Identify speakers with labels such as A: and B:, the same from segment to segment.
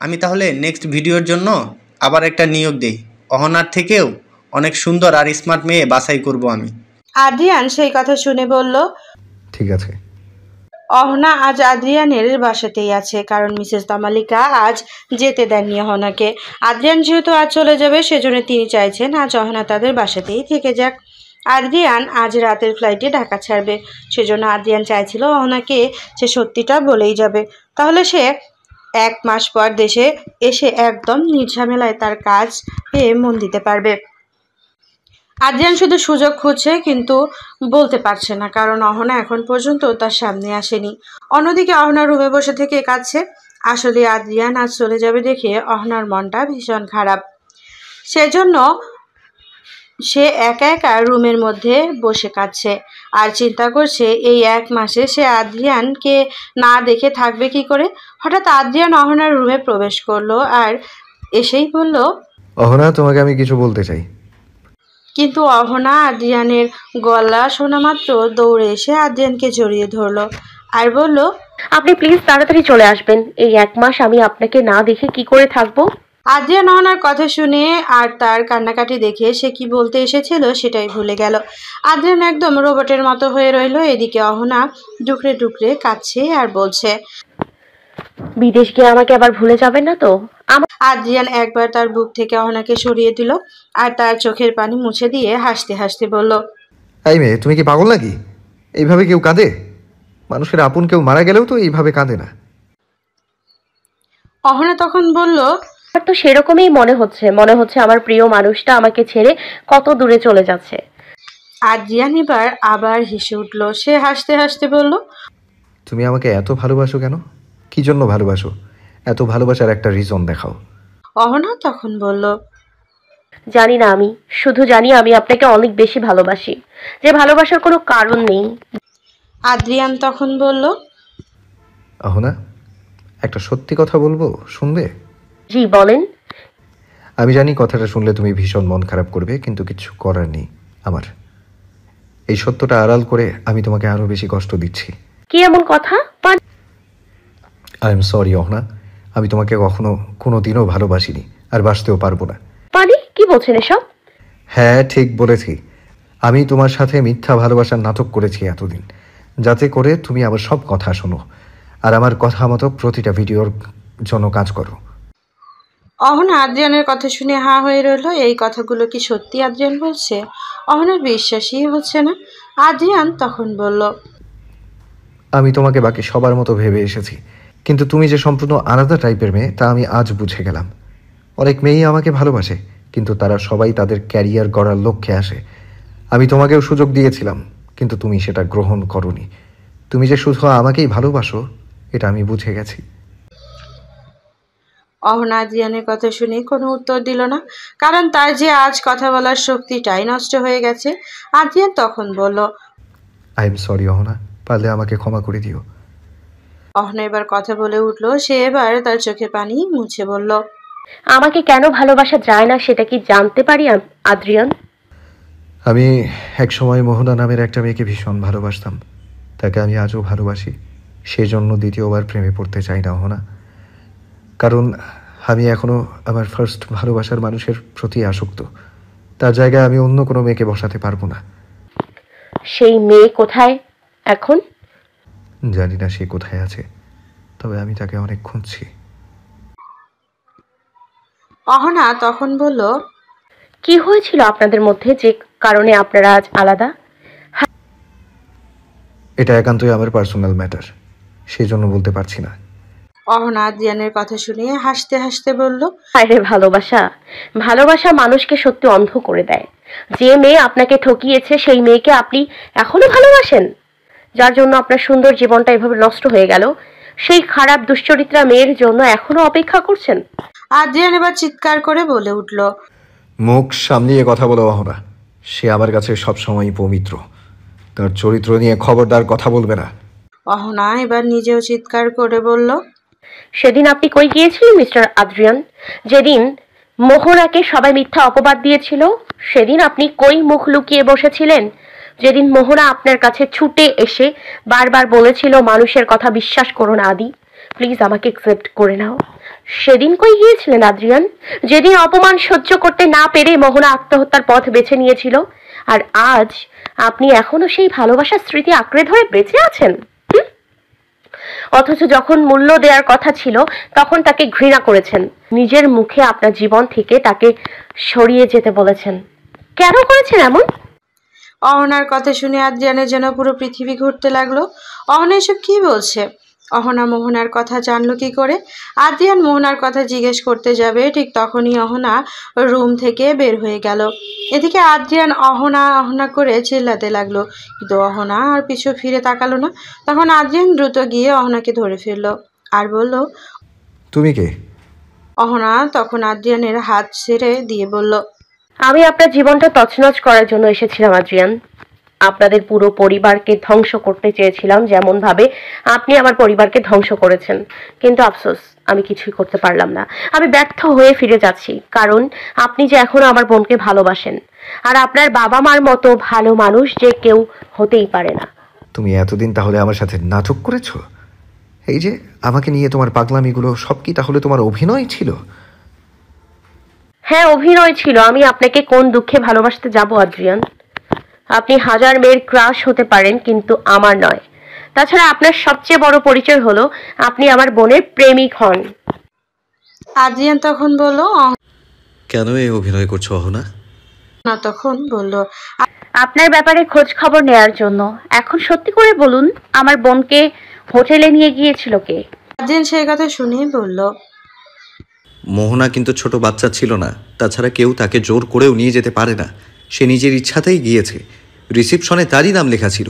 A: আমি তাহলে নেক্সট ভিডিওর জন্য আবার একটা নিয়োগ দেই। অহনার থেকেও অনেক সুন্দর আর স্মার্ট মেয়ে বাছাই করব আমি।
B: আদ্রিয়ান সেই কথা শুনে বলল,
C: ঠিক আছে।
B: অহনা আজ আদ্রিয়ানের বাসাতেই আছে, কারণ মিসেস তামালিকা আজ যেতে দেননি অহনাকে। আদ্রিয়ান যেহেতু আজ চলে যাবে, সেজন্য তিনি চাইছেন আজ অহনা তাদের বাসাতেই থেকে যাক। আদ্রিয়ান আজ রাতের ফ্লাইটে ঢাকা ছাড়বে, সেজন্য আদ্রিয়ান চাইছিল অহনাকে সে সত্যিটা বলেই যাবে। তাহলে সে 1 মাস পর দেশে এসে একদম নির্ঝামেলায় তার কাজ পেয়ে মন দিতে পারবে। আদ্রিয়ান শুধু সুযোগ খুঁজছে, কিন্তু বলতে পারছে না, কারণ অহনা এখন পর্যন্ত তার সামনে আসেনি। অন্যদিকে অহনা রুমে বসে থেকে কাঁদছে। আসলে আদ্রিয়ান আজ চলে যাবে দেখে অহনার মনটা ভীষণ খারাপ। সেজন্য সে একা একা রুমের মধ্যে বসে কাঁদছে আর চিন্তা করছে এই 1 মাসে সে আদ্রিয়ানকে না দেখে থাকবে কি করে। হঠাৎ আদ্রিয়ান অহনার রুমে প্রবেশ করলো আর এসেই বলল,
C: অহনা, তোমাকে আমি কিছু বলতে চাই।
B: কিন্তু অহনা আদ্রিয়ানের গলা শোনা মাত্র দৌড়ে এসে আদ্রিয়ানকে জড়িয়ে ধরলো আর বলল,
D: আপনি প্লিজ তাড়াতাড়ি চলে আসবেন। এই 1 মাস আমি আপনাকে না দেখে কি করে থাকবো?
B: আদ্রিয়ান অহনার কথা শুনে আর তার কান্নাকাটি দেখে সে কি বলতে এসেছিল সেটাই ভুলে গেল। আদ্রিয়ান একদম রোবটের মতো হয়ে রইল। এদিকে অহনা ডুকরে ডুকরে কাঁদছে আর বলছে,
D: বিদেশ গিয়ে আমাকে আবার ভুলে যাবেন না তো?
B: আদ্রিয়ান একবার তার বুক থেকে অহনাকে সরিয়ে দিল আর তার চোখের পানি মুছে দিয়ে হাসতে হাসতে বলল,
C: এই মেয়ে, তুমি কি পাগল নাকি? এইভাবে কেউ কাঁদে? মানুষের আপন কেউ মারা গেলেও তো এইভাবে কাঁদে না।
B: অহনা তখন বলল,
D: আমার তো সেরকমই মনে হচ্ছে আমার প্রিয় মানুষটা আমাকে ছেড়ে কত দূরে চলে যাচ্ছে।
B: আদ্রিয়ান এবার আবার হেসে উঠল। সে হাসতে হাসতে বলল,
C: তুমি আমাকে এত ভালোবাসো কেন? কি জন্য ভালোবাসো? এত ভালোবাসার একটা রিজন দেখাও।
B: অহনা তখন বলল,
D: জানি না, আমি শুধু জানি আমি আপনাকে অনেক বেশি ভালোবাসি, যে ভালোবাসার কোনো কারণ নেই।
B: আদ্রিয়ান তখন বলল,
C: অহনা, একটা সত্যি কথা বলবো, শুনবে?
D: জি বলেন।
C: আমি জানি কথাটা শুনলে তুমি ভীষণ মন খারাপ করবে, কিন্তু কিছু করার নেই আমার। এই সত্যটা আড়াল করে আমি তোমাকে আরো বেশি কষ্ট দিচ্ছি।
D: কি এমন কথা?
C: আই এম সরি অহনা, আমি তোমাকে কখনো কোনো দিনও ভালোবাসিনি, আর বাসতেও পারবো না।
D: মানে কি বলছেন এসব?
C: হ্যাঁ, ঠিক বলেছি। আমি তোমার সাথে মিথ্যা ভালোবাসার নাটক করেছি এতদিন, যাতে করে তুমি আমার সব কথা শোনো আর আমার কথা মতো প্রতিটা ভিডিওর জন্য কাজ করো।
B: অহনা আদ্রিয়ানের কথা শুনে হা হয়ে রইল। এই কথাগুলো কি সত্যি আদ্রিয়ান বলছে? অহনার বিশ্বাসই হচ্ছে না। আদ্রিয়ান তখন বলল,
C: আমি তোমাকে বাকি সবার মতো ভেবে এসেছি, কিন্তু তুমি যে সম্পূর্ণ আলাদা টাইপের মেয়ে তা আমি আজ বুঝে গেলাম। অনেক মেয়েই আমাকে ভালোবাসে, কিন্তু তারা সবাই তাদের ক্যারিয়ার গড়ার লক্ষ্যে আসে। আমি তোমাকেও সুযোগ দিয়েছিলাম, কিন্তু তুমি সেটা গ্রহণ করোনি। তুমি যে শুধু আমাকেই ভালোবাসো এটা আমি বুঝে গেছি।
B: অহনা আদ্রিয়ানের কথা শুনে কোনো উত্তর দিল না, কারণ তার যে আজ কথা বলার শক্তিটাই নষ্ট হয়ে গেছে। আদ্রিয়ান তখন বলল,
C: আই এম সরি অহনা, পারলে আমাকে ক্ষমা করে দিও।
B: অহনা এবার কথা বলে উঠল। সে এবার তার চোখে পানি মুছে বলল,
D: আমাকে কেন ভালোবাসা যায় না সেটা কি জানতে পারি আদ্রিয়ান?
C: আমি একসময় মোহনা নামের একটা মেয়েকে ভীষণ ভালোবাসতাম। তাকে আমি আজও ভালোবাসি। সেই জন্য দ্বিতীয়বার প্রেমে পড়তে চাই না অহনা, কারণ আমি এখনো আমার ফার্স্ট ভালোবাসার মানুষের প্রতি আসক্ত। তার জায়গায় আমি অন্য কোনো মেয়েকে বসাতে পারবো না।
D: সেই মেয়ে কোথায় এখন?
C: জানি না সে কোথায় আছে, তবে আমি তাকে অনেক খুঁজছি।
B: অহনা তখন বলল,
D: কি হয়েছিল আপনাদের মধ্যে যে কারণে আপনারা আজ আলাদা?
C: এটা একান্তই আমার পার্সোনাল ম্যাটার, সেই জন্য বলতে পারছি না।
B: অহনা আদ্রিয়ানের কথা শুনে হাসতে হাসতে বলল,
D: আরে ভালোবাসা মানুষকে সত্যি অন্ধ করে দেয়। যে মেয়ে আপনাকে ঠকিয়েছে সেই মেয়েকে আপনি এখনো ভালোবাসেন, যার জন্য আপনার সুন্দর জীবনটা এভাবে নষ্ট হয়ে গেল, সেই খারাপ দুশ্চরিত্রা মেয়ের জন্য এখনো অপেক্ষা করছেন?
B: আদ্রিয়ান এবার চিৎকার করে বলে উঠল,
C: মুখ সামলিয়ে কথা বলো অহনা, সে আমার কাছে সবসময় পবিত্র। তার চরিত্র নিয়ে খবরদার কথা বলবে না।
B: অহনা এবার নিজেও চিৎকার করে বলল,
D: সেদিন আপনি কই গিয়েছিলেন মিস্টার আদ্রিয়ান? যেদিন মোহনাকে সবাই মিথ্যা অপবাদ দিয়েছিল, সেদিন আপনি কই মুখ লুকিয়ে বসেছিলেন? যেদিন মোহনা আপনার কাছে ছুটে এসে বারবার বলেছিল মানুষের কথা বিশ্বাস করো না আদি, প্লিজ আমাকে অ্যাকসেপ্ট করে নাও, সেদিন কই গিয়েছিলেন আদ্রিয়ান, যেদিন অপমান সহ্য করতে না পেরে মোহনা আত্মহত্যার পথ বেছে নিয়েছিল? আর আজ আপনি এখনো সেই ভালোবাসার স্মৃতি আঁকড়ে ধরে বেঁচে আছেন। অথচ যখন মূল্য দেওয়ার কথা ছিল তখন তাকে ঘৃণা করেছেন, নিজের মুখে আপনার জীবন থেকে তাকে সরিয়ে যেতে বলেছেন। কেন করেছেন এমন?
B: অহনার কথা শুনে আদ্রিয়ানের যেন পুরো পৃথিবী ঘুরতে লাগলো। অহনা এসব কি বলছে? অহনা মোহনার কথা জানলো কি করে? আদ্রিয়ান মোহনার কথা জিজ্ঞেস করতে যাবে ঠিক তখনই অহনা রুম থেকে বের হয়ে গেল। এদিকে আদ্রিয়ান অহনা অহনা করে চিল্লাতে লাগলো, কিন্তু অহনা আর পিছু ফিরে তাকালো না। তখন আদ্রিয়ান দ্রুত গিয়ে অহনাকে ধরে ফেললো আর বলল,
C: তুমি কে?
B: অহনা তখন আদ্রিয়ানের হাত ছেড়ে দিয়ে বলল,
D: আমি আপনার জীবনটা তছনছ করার জন্য এসেছিলাম আদ্রিয়ান। আপনাদের পুরো পরিবারকে ধ্বংস করতে চেয়েছিলাম, যেমন ভাবে আপনি আমার পরিবারকে ধ্বংস করেছেন। কিন্তু আফসোস, আমি কিছুই করতে পারলাম না। আমি ব্যর্থ হয়ে ফিরে যাচ্ছি, কারণ আপনি যে এখনো আমার বোনকে ভালোবাসেন, আর আপনার বাবা মার মতো ভালো মানুষ যে কেউ হতেই পারে না।
C: তুমি এতদিন তাহলে আমার সাথে নাটক করেছো? এই যে আমাকে নিয়ে তোমার পাগলামিগুলো সব কি তাহলে তোমার অভিনয় ছিল?
D: হ্যাঁ, অভিনয় ছিল। আমি আপনাকে কোন দুঃখে ভালোবাসতে যাব আদ্রিয়ান? আপনি হাজার মেয়ের ক্রাশ হতে পারেন, কিন্তু আমার নয়। তাছাড়া আপনার সবচেয়ে বড় পরিচয় হলো আপনি আমার বোনের প্রেমিক হন।
B: আদ্রিয়ান তখন বলল,
C: কেন এই অভিনয় করছো অহনা?
B: অহনা তখন বলল,
D: আপনার ব্যাপারে খোঁজ খবর নেয়ার জন্য। এখন সত্যি করে বলুন, আমার বোনকে হোটেলে নিয়ে গিয়েছিল কে?
B: আদ্রিয়ান সেই কথা শুনেই বলল,
E: মোহনা কিন্তু ছোট বাচ্চা ছিল না, তাছাড়া কেউ তাকে জোর করেও নিয়ে যেতে পারে না। সে নিজের ইচ্ছাতেই গিয়েছে। রিসিপশনে তারই নাম লেখা ছিল,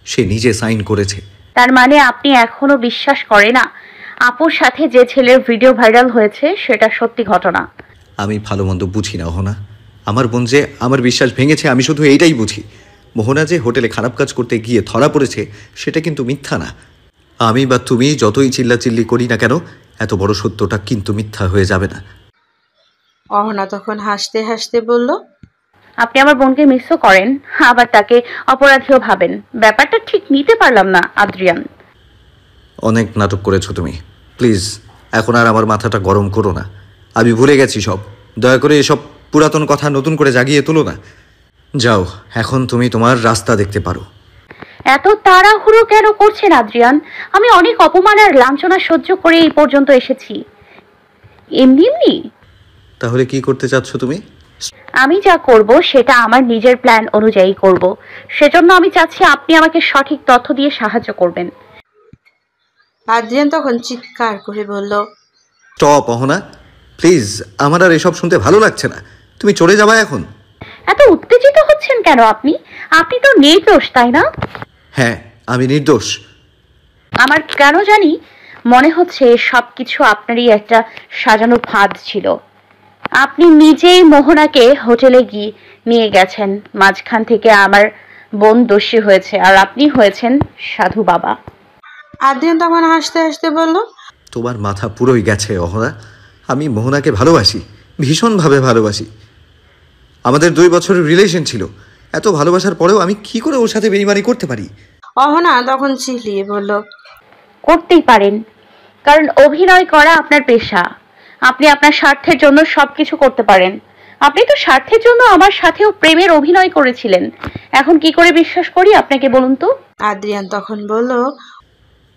E: সে নিজে সাইন করেছে।
D: তার মানে আপনি এখনো বিশ্বাস করেন না আপুর সাথে যে ছেলের ভিডিও ভাইরাল হয়েছে সেটা সত্যি ঘটনা?
E: আমি ভালো মন্দ বুঝি না অহনা। আমার বোন যে আমার বিশ্বাস ভেঙেছে আমি শুধু এইটাই বুঝি। মোহনা যে হোটেলে খারাপ কাজ করতে গিয়ে ধরা পড়েছে সেটা কিন্তু মিথ্যা না। আমি বা তুমি যতই চিল্লাচিল্লি করি না কেন, এত বড় সত্যটা কিন্তু মিথ্যা হয়ে যাবে না।
B: অহনা তখন হাসতে হাসতে বলল,
D: আপনি আমার বোনকে মিসও করেন, আবার তাকে অপরাধীও ভাবেন। ব্যাপারটা ঠিক নিতে পারলাম না আদ্রিয়ান।
E: অনেক নাটক করেছো তুমি। প্লিজ এখন আর আমার মাথাটা গরম করো না। আমি ভুলে গেছি সব। দয়া করে এসব পুরাতন কথা নতুন করে জাগিয়ে তোলো না। যাও, এখন তুমি তোমার রাস্তা দেখতে পারো।
D: এত তাড়াহুড়ো কেন করছেন আদ্রিয়ান? আমি অনেক অপমান আর লাঞ্ছনা সহ্য করে এই পর্যন্ত এসেছি। এমনি এমনি?
E: তাহলে কি করতে চাচ্ছ তুমি?
D: আমি যা করব সেটা আমার নিজের প্ল্যান অনুযায়ী করব। সেজন্য আমি চাচ্ছি আপনি আমাকে সঠিক তথ্য দিয়ে সাহায্য করবেন।
B: আদ্রিয়ান তখন চিৎকার করে বলল,
E: স্টপ অহনা, প্লিজ। আমার আর এসব শুনতে ভালো লাগছে না। তুমি চলে যাবা এখন?
D: এত উত্তেজিত হচ্ছেন কেন আপনি? আপনি তো নির্দোষ, তাই না?
E: হ্যাঁ, আমি নির্দোষ।
D: আমার কেন জানি মনে হচ্ছে সবকিছু আপনারই একটা সাজানো ফাঁদ ছিল। আপনি নিজেই মোহনাকে হোটেলে গিয়ে নিয়ে গেছেন, মাঝখান থেকে আমার বোন দোষী হয়েছে, আর আপনি হয়েছেন সাধু বাবা।
B: আদ্রিয়ান তখন হাসতে হাসতে বলল,
E: তোমার মাথা পুরোই গেছে অহনা। আমি মোহনাকে ভালোবাসি, ভীষণভাবে ভালোবাসি। আমাদের 2 বছরের রিলেশন ছিল। এত ভালোবাসার পরেও আমি কি করে ওর সাথে বেইমানি করতে পারি?
B: অহনা তখন চিল্লিয়ে বলল,
D: করতেই পারেন, কারণ অভিনয় করা আপনার পেশা। আপনি আপনার স্বার্থের জন্য সবকিছু করতে পারেন। আপনি তো স্বার্থের জন্য আমার সাথেও প্রেমের অভিনয় করেছিলেন। এখন কি করে বিশ্বাস করি আপনাকে বলুন তো?
B: আদ্রিয়ান তখন বলল,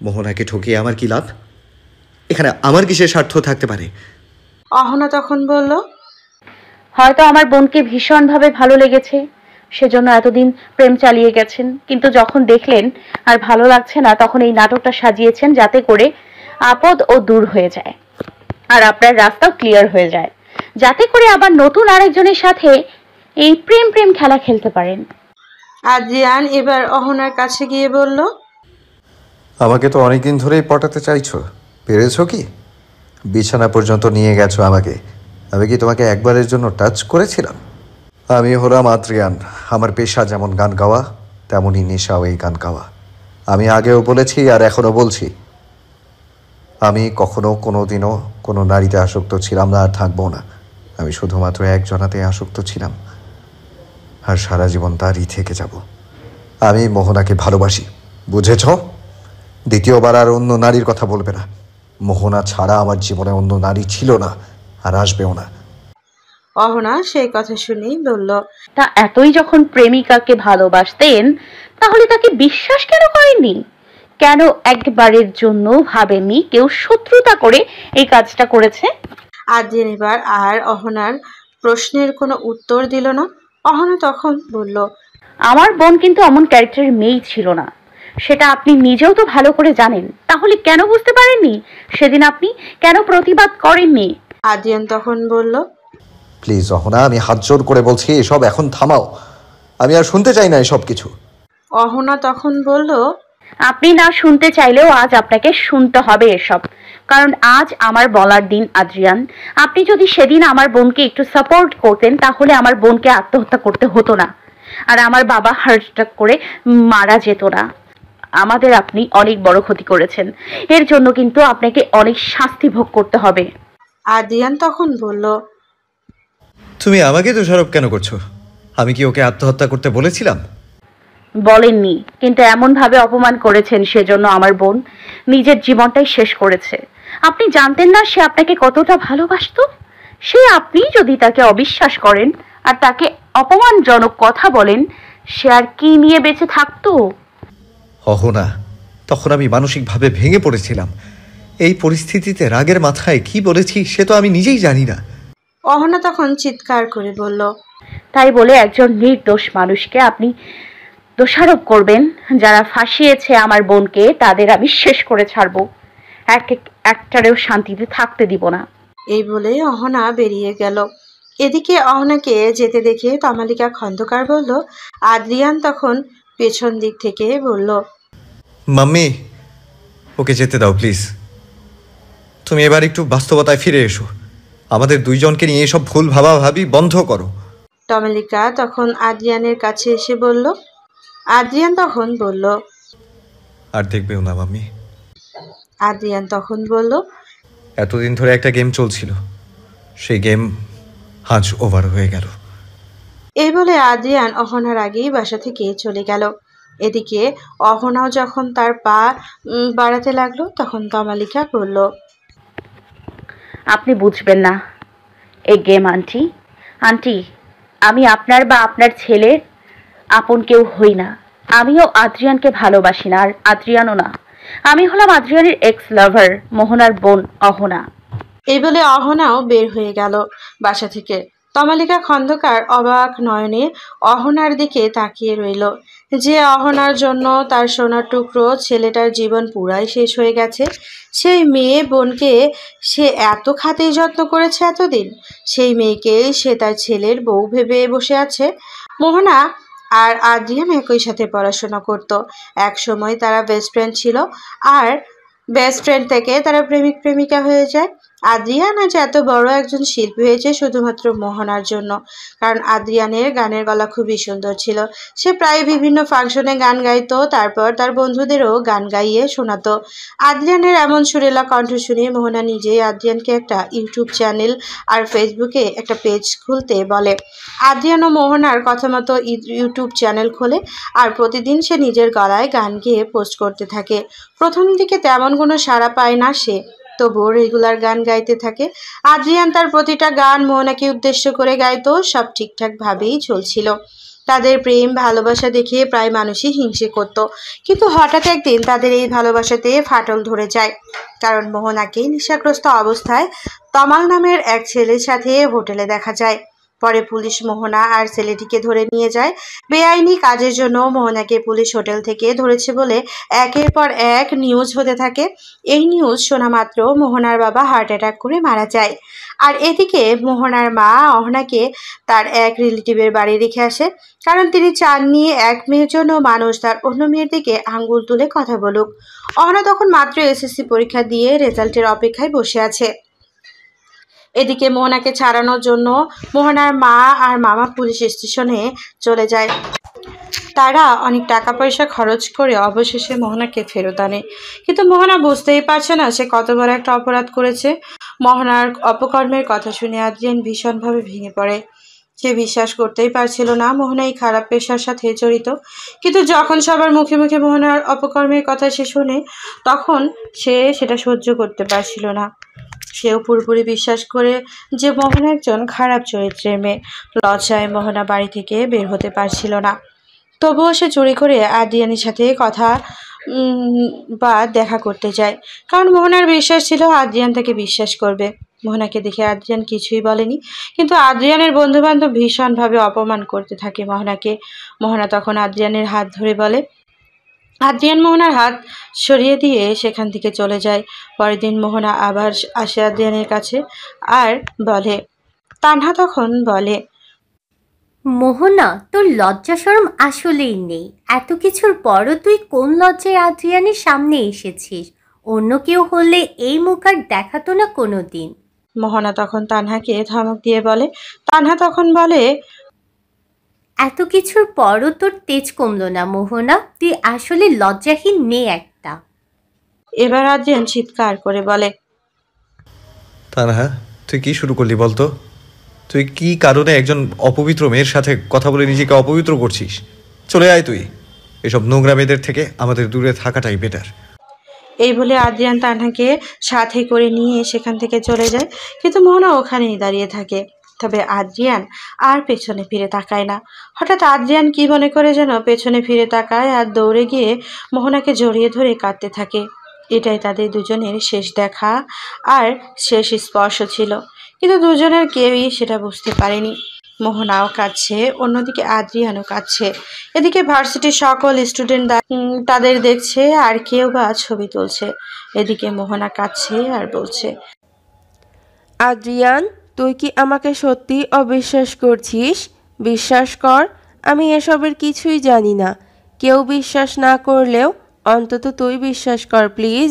E: মোহনাকে ঠকিয়ে আমার কি লাভ? এখানে আমার কিসের স্বার্থ থাকতে পারে?
B: অহনা তখন বলল,
D: হয়তো আমার বোনকে ভীষণভাবে ভালো লেগেছে, সেজন্য এতদিন প্রেম চালিয়ে গেছেন। কিন্তু যখন দেখলেন আর ভালো লাগছে না, তখন এই নাটকটা সাজিয়েছেন যাতে করে আপদ ও দূর হয়ে যায়, আর আপনার রাস্তাও ক্লিয়ার হয়ে যায়, যাতে করে আবার নতুন আরেকজনের সাথে এই প্রেম প্রেম খেলা খেলতে পারেন।
B: আদ্রিয়ান এবার অহনার কাছে গিয়ে বলল,
C: আমাকে তো অনেকদিন ধরেই পটাতে চাইছো, পেরেছো কি? বিছানা পর্যন্ত নিয়ে গেছো আমাকে। আমি কি তোমাকে একবারের জন্য টাচ করেছিলাম? আমি হলাম আদ্রিয়ান। আমার পেশা যেমন গান গাওয়া, তেমনই নেশাও এই গান গাওয়া। আমি আগেও বলেছি আর এখনও বলছি, আমি কখনো কোনো দিনও কোনো নারীতে আসক্ত ছিলাম না আর থাকবো না। আমি শুধুমাত্র একজনাতে আসক্ত ছিলাম, আর সারা জীবন তারই থেকে যাব। আমি মোহনাকে ভালোবাসি, বুঝেছ? দ্বিতীয়বার আর অন্য নারীর কথা বলবে না। মোহনা ছাড়া আমার জীবনে অন্য নারী ছিল না, আর আসবেও না।
B: অহনা সেই কথা শুনেই বলল,
D: তা এতই যখন প্রেমিকাকে ভালোবাসতেন তাহলে তাকে বিশ্বাস কেন করেননি? কেন একবারের জন্য ভাবেননি কেউ শত্রুতা করে এই কাজটা করেছে?
B: আদ্রিয়ান এবার আর অহনার প্রশ্নের কোনো উত্তর দিল না। অহনা তখন বলল,
D: আমার বোন কিন্তু অমন ক্যারেক্টারের মেয়েই ছিল না, সেটা আপনি নিজেও তো ভালো করে জানেন। তাহলে কেন বুঝতে পারেননি? সেদিন আপনি কেন প্রতিবাদ করেননি?
B: আদ্রিয়ান তখন বলল,
C: প্লিজ অহনা, আমি হাত জোর করে বলছি, এসব এখন থামাও। আমি আর শুনতে চাই না এসব কিছু।
B: অহনা তখন বলল,
D: আপনি না শুনতে চাইলেও আজ আপনাকে শুনতে হবে এসব, কারণ আজ আমার বলার দিন আদ্রিয়ান। আপনি যদি সেদিন আমার বোনকে একটু সাপোর্ট করতেন তাহলে আমার বোনকে আত্মহত্যা করতে হতো না, আর আমার বাবা হার্ট অ্যাটাক করে মারা যেত না। আমাদের আপনি অনেক বড় ক্ষতি করেছেন, এর জন্য কিন্তু আপনাকে অনেক শাস্তি ভোগ করতে হবে।
B: আদ্রিয়ান তখন বলল,
E: তুমি আমাকে দোষারোপ কেন করছো? আমি কি ওকে আত্মহত্যা করতে বলেছিলাম?
D: বলেননি, কিন্তু এমন ভাবে অপমান করেছেন সেজন্য আমার বোন নিজের জীবনটাই শেষ করেছে। আপনি জানতেন না সে আপনাকে কতটা ভালোবাসতো? সে আপনি যদি তাকে অবিশ্বাস করেন আর তাকে অপমানজনক কথা বলেন, সে আর কি নিয়ে বেঁচে থাকতো?
E: অহনা, তখন আমি মানসিকভাবে ভেঙে পড়েছিলাম। এই পরিস্থিতিতে রাগের মাথায় কি বলেছি সে তো আমি নিজেই জানি না।
B: অহনা তখন চিৎকার করে বলল,
D: তাই বলে একজন নির্দোষ মানুষকে আপনি দোষারোপ করবেন? যারা ফাঁসিয়েছে আমার বোনকে তাদের আমি শেষ করে ছাড়বো, একটারেও শান্তিতে থাকতে দিব না।
B: এই বলে অহনা বেরিয়ে গেল। এদিকে অহনাকে যেতে দেখে তমালিকা খন্দকার বলল, আদ্রিয়ান তখন পেছন দিক থেকে বলল,
E: মাম্মি, ওকে যেতে দাও প্লিজ। তুমি এবার একটু বাস্তবতায় ফিরে এসো। আমাদের দুইজনকে নিয়ে এসব ভুল ভাবাভাবি বন্ধ করো।
B: তমালিকা তখন আদ্রিয়ানের কাছে এসে বলল। আদ্রিয়ান তখন বলল,
E: আর দেখবেও না মাম্মি।
B: আদ্রিয়ান তখন বলল,
E: এতদিন ধরে একটা গেম চলছিল, সেই গেম আজ ওভার হয়ে গেল।
B: এই বলে আদ্রিয়ান অহনার আগেই বাসা থেকে চলে গেল। এদিকে অহনাও যখন তার পা বাড়াতে লাগলো তখন তমালিকা বলল,
D: আপনি বুঝবেন না এই গেম আন্টি। আন্টি, আমি আপনার বা আপনার ছেলের আপন কেউ হই না। আমিও আদ্রিয়ানকে ভালোবাসি না, আর আদ্রিয়ানও না। আমি হলাম আদ্রিয়ানের এক্স লাভার, মোহনার বোন অহনা।
B: এই বলে অহনাও বের হয়ে গেল বাসা থেকে। তমালিকা খন্দকার অবাক নয়নে অহনার দিকে তাকিয়ে রইল। যে অহনার জন্য তার সোনার টুকরো ছেলেটার জীবন পুরাই শেষ হয়ে গেছে, সেই মেয়ে বোনকে সে এত খাতির যত্ন করেছে এতদিন, সেই মেয়েকে সে তার ছেলের বউ ভেবে বসে আছে। মোহনা আর আদ্রিয়ান একই সাথে পড়াশোনা করত। এক সময় তারা বেস্ট ফ্রেন্ড ছিল, আর বেস্ট ফ্রেন্ড থেকে তারা প্রেমিক প্রেমিকা হয়ে যায়। আদ্রিয়ান আজ এত বড় একজন শিল্পী হয়েছে শুধুমাত্র মোহনার জন্য, কারণ আদ্রিয়ানের গানের গলা খুবই সুন্দর ছিল। সে প্রায় বিভিন্ন ফাংশনে গান গাইতো, তারপর তার বন্ধুদেরও গান গাইয়ে শোনাতো। আদ্রিয়ানের এমন সুরেলা কণ্ঠ শুনে মোহনা নিজেই আদ্রিয়ানকে একটা ইউটিউব চ্যানেল আর ফেসবুকে একটা পেজ খুলতে বলে। আদ্রিয়ান ও মোহনার কথা মতো ইউটিউব চ্যানেল খোলে, আর প্রতিদিন সে নিজের গলায় গান গেয়ে পোস্ট করতে থাকে। প্রথম দিকে তেমন কোনো সাড়া পায় না সে, তবুও রেগুলার গান গাইতে থাকে। আদ্রিয়ান তার প্রতিটা গান মোহনাকে উদ্দেশ্য করে গাইতো, সব ঠিকঠাকভাবেই চলছিল। তাদের প্রেম ভালোবাসা দেখে প্রায় মানুষই হিংসে করত, কিন্তু হঠাৎ একদিন তাদের এই ভালোবাসাতে ফাটল ধরে যায়, কারণ মোহনাকে নেশাগ্রস্ত অবস্থায় তমাল নামের এক ছেলের সাথে হোটেলে দেখা যায়। পরে পুলিশ মোহনা আর ছেলেটিকে ধরে নিয়ে যায়। বেআইনি কাজের জন্য মোহনাকে পুলিশ হোটেল থেকে ধরেছে বলে একের পর এক নিউজ হতে থাকে। এই নিউজ শোনা মাত্র মোহনার বাবা হার্ট অ্যাটাক করে মারা যায়। আর এদিকে মোহনার মা অহনাকে তার এক রিলেটিভের বাড়ি রেখে আসে, কারণ তিনি চাননি এক মেয়ের জন্য মানুষ তার অন্য মেয়ের দিকে আঙ্গুল তুলে কথা বলুক। অহনা তখন মাত্র এসএসসি পরীক্ষা দিয়ে রেজাল্টের অপেক্ষায় বসে আছে। এদিকে মোহনাকে ছাড়ানোর জন্য মোহনার মা আর মামা পুলিশ স্টেশনে চলে যায়। তারা অনেক টাকা পয়সা খরচ করে অবশেষে মোহনাকে ফেরত আনে, কিন্তু মোহনা বুঝতেই পারছে না সে কত বড় একটা অপরাধ করেছে। মোহনার অপকর্মের কথা শুনে আদ্রিয়ান ভীষণভাবে ভেঙে পড়ে। সে বিশ্বাস করতেই পারছিল না মোহনা এই খারাপ পেশার সাথে জড়িত। কিন্তু যখন সবার মুখে মুখে মোহনার অপকর্মের কথা সে শোনে, তখন সে সেটা সহ্য করতে পারছিল না। সেও পুরোপুরি বিশ্বাস করে যে মোহনা একজন খারাপ চরিত্রের মেয়ে। লজ্জায় মোহনা বাড়ি থেকে বের হতে পারছিল না। তবুও সে চুরি করে আদ্রিয়ানের সাথে কথা বা দেখা করতে যায়, কারণ মোহনার বিশ্বাস ছিল আদ্রিয়ান তাকে বিশ্বাস করবে। মোহনাকে দেখে আদ্রিয়ান কিছুই বলেনি, কিন্তু আদ্রিয়ানের বন্ধু বান্ধব ভীষণভাবে অপমান করতে থাকে মোহনাকে। মোহনা তখন আদ্রিয়ানের হাত ধরে বলে। আদ্রিয়ান মোহনার হাত সরিয়ে দিয়ে সেখান থেকে চলে যায়। পরের দিন মোহনা আবার আসে আদ্রিয়ানের কাছে আর বলে। তানহা তখন বলে,
F: মোহনা, তোর লজ্জা শরম আসলেই নেই। এত কিছুর পরও তুই কোন লজ্জায় আদ্রিয়ানের সামনে এসেছিস? অন্য কেউ হলে এই মুখ আর দেখাতো না কোনো দিন।
B: মোহনা তখন তানহাকে ধমক দিয়ে বলে। তানহা তখন বলে,
F: এত কিছুর পরও তোর তেজ কমলো না মোহনা, তুই আসলে লজ্জাহীন মেয়ে একটা।
B: এবার আদ্রিয়ান চিৎকার করে বলে,
E: তানহা, তুই কি শুরু করলি বলতো? তুই কি কারণে একজন অপবিত্র মেয়ের সাথে কথা বলে নিজেকে অপবিত্র করছিস? চলে আয় তুই। এসব নোংরা মেয়েদের থেকে আমাদের দূরে থাকাটাই বেটার।
B: এই বলে আদ্রিয়ান তানহাকে সাথে করে নিয়ে সেখান থেকে চলে যায়, কিন্তু মোহনা ওখানেই দাঁড়িয়ে থাকে। তবে আদ্রিয়ান আর পেছনে ফিরে তাকায় না। হঠাৎ আদ্রিয়ান কি মনে করে যেন পেছনে ফিরে তাকায় আর দৌড়ে গিয়ে মোহনাকে জড়িয়ে ধরে কাঁদতে থাকে। এটাই তাদের দুজনের শেষ দেখা আর শেষ স্পর্শ ছিল, কিন্তু দুজনের কেউই সেটা বুঝতে পারেনি। মোহনাও কাঁদছে, অন্যদিকে আদ্রিয়ানও কাঁদছে। এদিকে ভার্সিটির সকল স্টুডেন্ট তাদের দেখছে আর কেউ বা ছবি তুলছে। এদিকে মোহনা কাঁদছে আর বলছে,
G: আদ্রিয়ান, তুই কি আমাকে সত্যি অবিশ্বাস করছিস? বিশ্বাস কর, আমি এসবের কিছুই জানি না। কেউ বিশ্বাস না করলেও অন্তত তুই বিশ্বাস কর প্লিজ।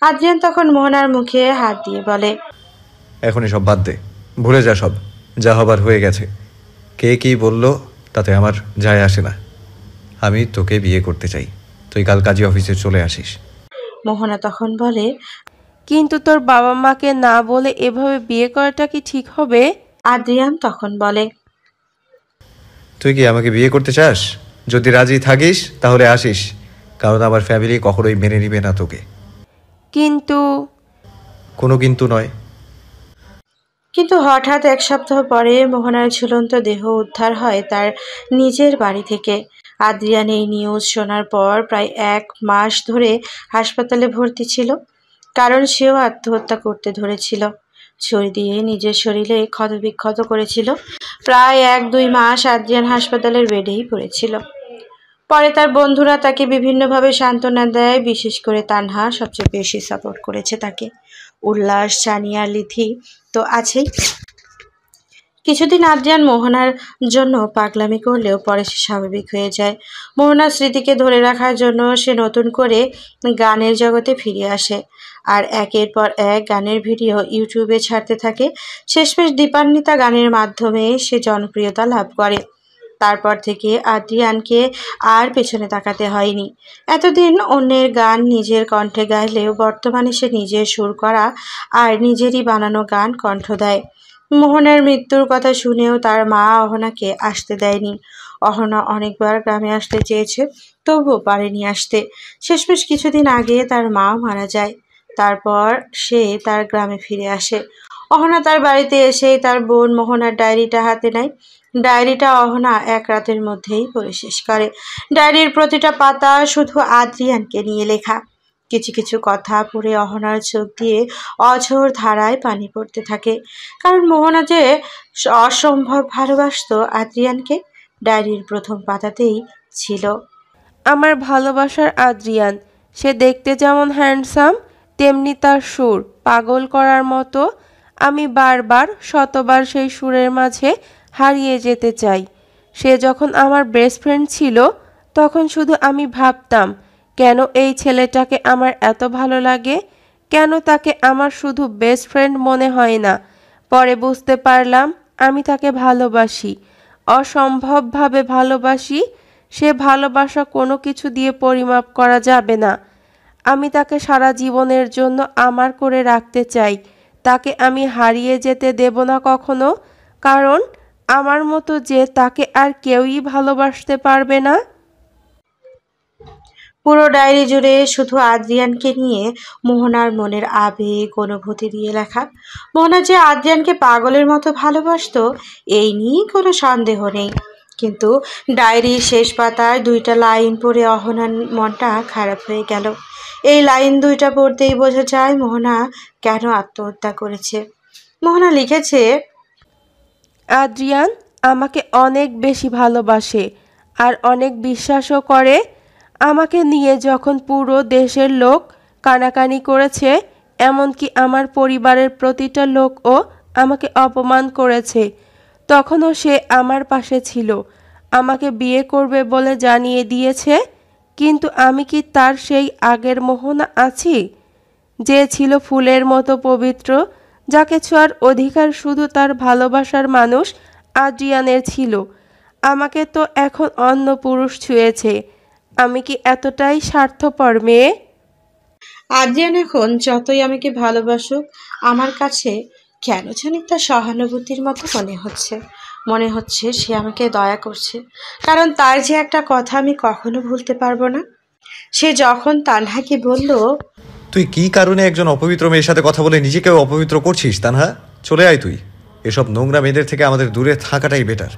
B: আদ্রিয়ান তখন মোহনার মুখে হাত দিয়ে বলে,
E: এখন এসব বাদ দে, ভুলে যা সব। যা হবার হয়ে গেছে। কে কি বলল তাতে আমার যায় আসে না। আমি তোকে বিয়ে করতে চাই। তুই কাল কাজী অফিসে চলে আসিস।
B: মোহনা তখন বলে।
G: কিন্তু তোর বাবা মাকে না বলে এভাবে বিয়ে করাটা কি ঠিক হবে?
B: আদ্রিয়ান তখন বলে,
E: তুই কি আমাকে বিয়ে করতে চাস? যদি রাজি থাকিস তাহলে আসিস, কারণ আমার ফ্যামিলি কখনোই মেনে নিবে না তোকে।
G: কিন্তু
E: কোনো কিন্তু নয়।
B: কিন্তু হঠাৎ এক সপ্তাহ পরে মোহনার ঝুলন্ত দেহ উদ্ধার হয় তার নিজের বাড়ি থেকে। আদ্রিয়ান এই নিউজ শোনার পর প্রায় 1 মাস ধরে হাসপাতালে ভর্তি ছিল, কারণ সেও আত্মহত্যা করতে ধরেছিল। ছুরি দিয়ে নিজের শরীরে ক্ষতবিক্ষত করেছিল। প্রায় 1-2 মাস আদ্রিয়ান হাসপাতালের বেডেই পড়েছিল। পরে তার বন্ধুরা তাকে বিভিন্নভাবে সান্ত্বনা দেয়, বিশেষ করে তানহা সবচেয়ে বেশি সাপোর্ট করেছে তাকে। উল্লাস, সানিয়া, লিথি তো আছেই। কিছুদিন আদ্রিয়ান মোহনার জন্য পাগলামি করলেও পরে সে স্বাভাবিক হয়ে যায়। মোহনার স্মৃতিকে ধরে রাখার জন্য সে নতুন করে গানের জগতে ফিরে আসে আর একের পর এক গানের ভিডিও ইউটিউবে ছাড়তে থাকে। শেষমেশ দীপান্বিতা গানের মাধ্যমে সে জনপ্রিয়তা লাভ করে। তারপর থেকে আদ্রিয়ানকে আর পেছনে তাকাতে হয়নি। এতদিন অন্যের গান নিজের কণ্ঠে গাইলেও বর্তমানে সে নিজের সুর করা আর নিজেরই বানানো গান কণ্ঠ দেয়। মোহনার মৃত্যুর কথা শুনেও তার মা অহনাকে আসতে দেয়নি। অহনা অনেকবার গ্রামে আসতে চেয়েছে, তবুও পারেনি আসতে। শেষমেশ কিছুদিন আগে তার মা মারা যায়। তারপর সে তার গ্রামে ফিরে আসে। অহনা তার বাড়িতে এসেই তার বোন মোহনার ডায়েরিটা হাতে নেয়। ডায়েরিটা অহনা 1 রাতের মধ্যেই পড়ে শেষ করে। ডায়েরির প্রতিটা পাতা শুধু আদ্রিয়ানকে নিয়ে লেখা। কিছু কিছু কথা পড়ে অহনার চোখ দিয়ে অঝোর ধারায় পানি পড়তে থাকে, কারণ মোহনা যে অসম্ভব ভালোবাসতো আদ্রিয়ানকে, ডায়েরির প্রথম পাতাতেই ছিল।
G: আমার ভালোবাসার আদ্রিয়ান, সে দেখতে যেমন হ্যান্ডসাম তেমনি তার সুর পাগল করার মতো। আমি বারবার শতবার সেই সুরের মাঝে হারিয়ে যেতে চাই। সে যখন আমার বেস্ট ফ্রেন্ড ছিল তখন শুধু আমি ভাবতাম, কেন এই ছেলেটাকে আমার এত ভালো লাগে, কেন তাকে আমার শুধু বেস্ট ফ্রেন্ড মনে হয় না। পরে বুঝতে পারলাম আমি তাকে ভালোবাসি, অসম্ভবভাবে ভালোবাসি। সে ভালোবাসা কোনো কিছু দিয়ে পরিমাপ করা যাবে না। আমি তাকে সারা জীবনের জন্য আমার করে রাখতে চাই। তাকে আমি হারিয়ে যেতে দেব না কখনো, কারণ আমার মতো যে তাকে আর কেউই ভালোবাসতে পারবে না?
B: পুরো ডায়েরি জুড়ে শুধু আদ্রিয়ানকে নিয়ে মোহনার মনের আবেগ অনুভূতি দিয়ে লেখা। মোহনা যে আদ্রিয়ানকে পাগলের মতো ভালোবাসতো এই নিয়ে কোনো সন্দেহ নেই, কিন্তু ডায়েরির শেষ পাতায় 2টা লাইন পড়ে অহনার মনটা খারাপ হয়ে গেল। এই লাইন 2টা পড়তেই বোঝা যায় মোহনা কেন আত্মহত্যা করেছে। মোহনা লিখেছে,
G: আদ্রিয়ান আমাকে অনেক বেশি ভালোবাসে আর অনেক বিশ্বাসও করে। আমাকে নিয়ে যখন পুরো দেশের লোক কানাকানি করেছে, এমনকি আমার পরিবারের প্রতিটা লোকও আমাকে অপমান করেছে, তখনও সে আমার পাশে ছিল, আমাকে বিয়ে করবে বলে জানিয়ে দিয়েছে। কিন্তু আমি কি তার সেই আগের মোহনা আছি, যে ছিল ফুলের মতো পবিত্র, যাকে ছোঁয়ার অধিকার শুধু তার ভালোবাসার মানুষ আদ্রিয়ানের ছিল? আমাকে তো এখন অন্য পুরুষ ছুঁয়েছে। আমি কি এতটাই স্বার্থপর মেয়ে?
B: আদ্রিয়ান এখন যতই আমাকে ভালোবাসুক, আমার কাছে কেন জানি তার সহানুভূতির মতো মনে হচ্ছে সে আমাকে দয়া করছে, কারণ তার যে একটা কথা আমি কখনো ভুলতে পারবো না। সে যখন তানহাকে বলল,
E: তুই কি কারণে একজন অপবিত্র মেয়ের সাথে কথা বলে নিজেকেও অপবিত্র করছিস তানহা? চলে আয় তুই। এসব নোংরা মেয়েদের থেকে আমাদের দূরে থাকাটাই বেটার।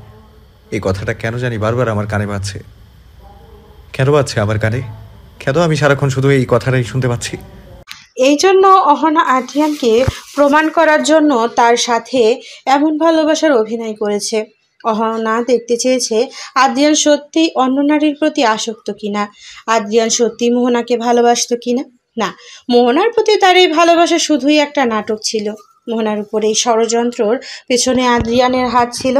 E: এই কথাটা কেন জানি বারবার আমার কানে বাজছে। কেন বাজছে আমার কানে? কেন আমি সারাক্ষণ শুধু এই কথাটাই শুনতে পাচ্ছি?
B: এই জন্য অহনা আদ্রিয়ানকে প্রমাণ করার জন্য তার সাথে এমন ভালোবাসার অভিনয় করেছে। অহনা দেখতে চেয়েছে আদ্রিয়ান সত্যি অন্য নারীর প্রতি আসক্ত কিনা, আদ্রিয়ান সত্যি মোহনাকে ভালোবাসতো কিনা। না, মোহনার প্রতি তার এই ভালোবাসা শুধুই একটা নাটক ছিল। মোহনার উপর এই ষড়যন্ত্রর পেছনে আদ্রিয়ানের হাত ছিল।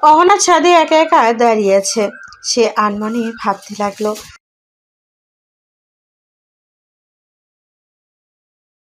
B: অহনা ছাদে একা একা দাঁড়িয়ে আছে। সে আনমনে ভাবতে লাগলো,